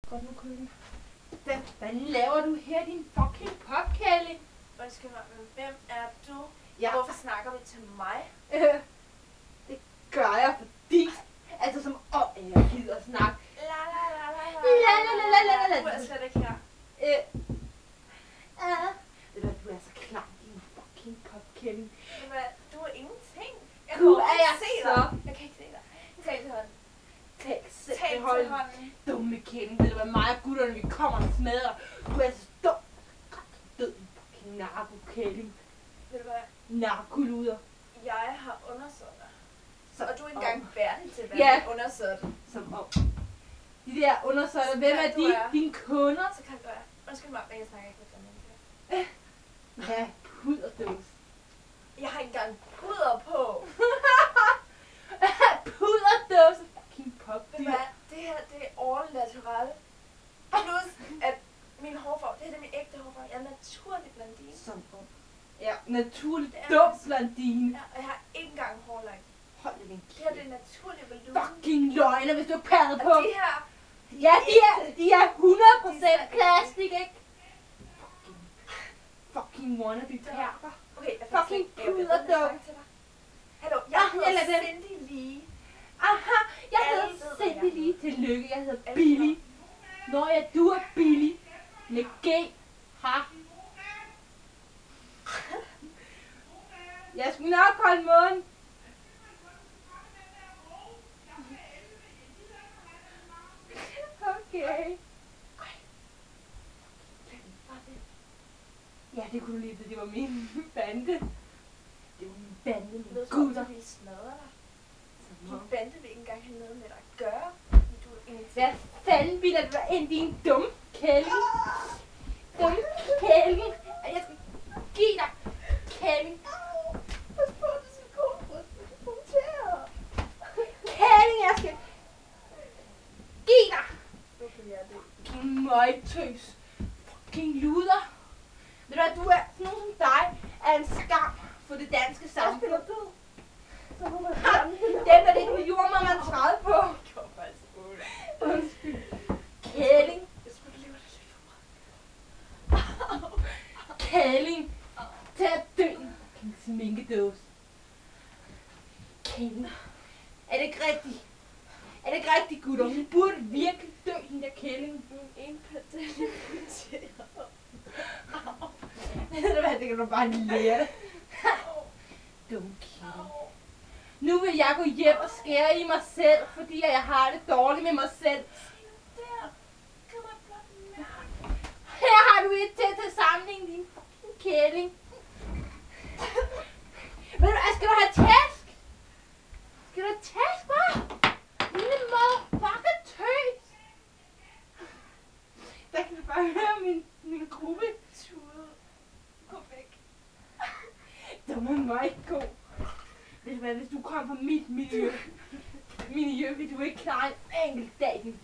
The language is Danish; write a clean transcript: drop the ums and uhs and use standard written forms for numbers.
Godt nu, Kølle. Hvad fanden laver du her, din fucking popkælling? Undskyld mig, men hvem er du? Ja. Hvorfor snakker du til mig? Det gør jeg, fordi... Altså som om jeg gider snakke. La la la la la La la la la la la. Du er slet ikke her. Ved du hvad, du er så klam, din fucking popkælling. Du er ingenting. Gud, er jeg se så? dig. Jeg kan ikke se dig. Tal til hånden. Tal selv Tal til til hånden. hånden. Dumme kælling, ved du hvad, mig og gutterne, vi kommer og smadrer. Du er så dum. Død, din fucking narkokælling. Ved du hvad? Narkoluder. Jeg har undersøgt dig. Så Og du er ikke engang værdig til at være Ja. undersøgt. Som om. De der undersøgter, hvem er du de? er. Dine kunder? Så kan du være. Undskyld mig, men jeg snakker ikke med dig mennesker. Ja, puderdås. Jeg har ikke engang puder på. Puderdås. Fucking pop. Ved du hvad? Det her, det er all natural. Plus, at min hårfarve, det her det er min ægte hårfarve. Jeg er naturlig blondine. Som om. Ja, naturligt Det er dum det. blondine. Ja, og jeg har ikke engang hårlag. Hold da din Det her, det kæft. er naturlig volumen. Fucking løgner, hvis du har paddet på. Og det her, Ja, de er 100% plastik, ikke? Fucking wannabe perker. okay, jeg Fucking puderdås. Hallo, Ja, jeg jeg lader hedder den. Cindy Lee. Aha, jeg Alle hedder ved, hvad jeg Cindy lige tillykke. Jeg hedder Alle Billy. Nå ja, du er Billy. Med G. Ha. Jeg skulle nok holde mund. Okay. Ja, det kunne du lige vide, det var min bande. Det var min bande Ved med du, om gutter. de ville smadre dig? Som om. Din bande vil ikke engang have noget med dig at gøre. Fordi du er ingenting. Hvad fanden bilder du dig ind, din dum kælling? Dum kælling. Jeg skal give dig kælling. Pas på, du skal gå for at punktere. Kælling, jeg skal give dig. Hvorfor jeg det? Fucking møgtøs. Fucking luder. Ved du hvad, du er sådan nogen som dig, er en skam for det danske samfund. Så må man Dem, der ligger på jorden, må man træde på. Det var faktisk 8. Undskyld. Kælling. Jeg tror, du lever det lidt for meget. Kælling. Tag at dø. Fucking sminkedås. Kælling. Er det ikke rigtigt? Er det ikke rigtigt, gutter? Hun burde virkelig dø, den der kælling. Min ene pedal er punkteret. Ved du hvad, det kan du bare lære. Dum kælling. Nu vil jeg gå hjem og skære i mig selv, fordi jeg har det dårligt med mig selv. Der. Kan man blot mærke. Her har du et til sammenligning, din fucking kælling. Ved du hvad, skal du have tæsk? Skal du have tæsk, hva'? Lille motherfucker tøs. Der kan du bare høre min gruppe. Tude. Gå væk. Dumme mig god. Ved du hvad, hvis du kommer fra mit miljø, vil du ikke klare en enkelt dag, din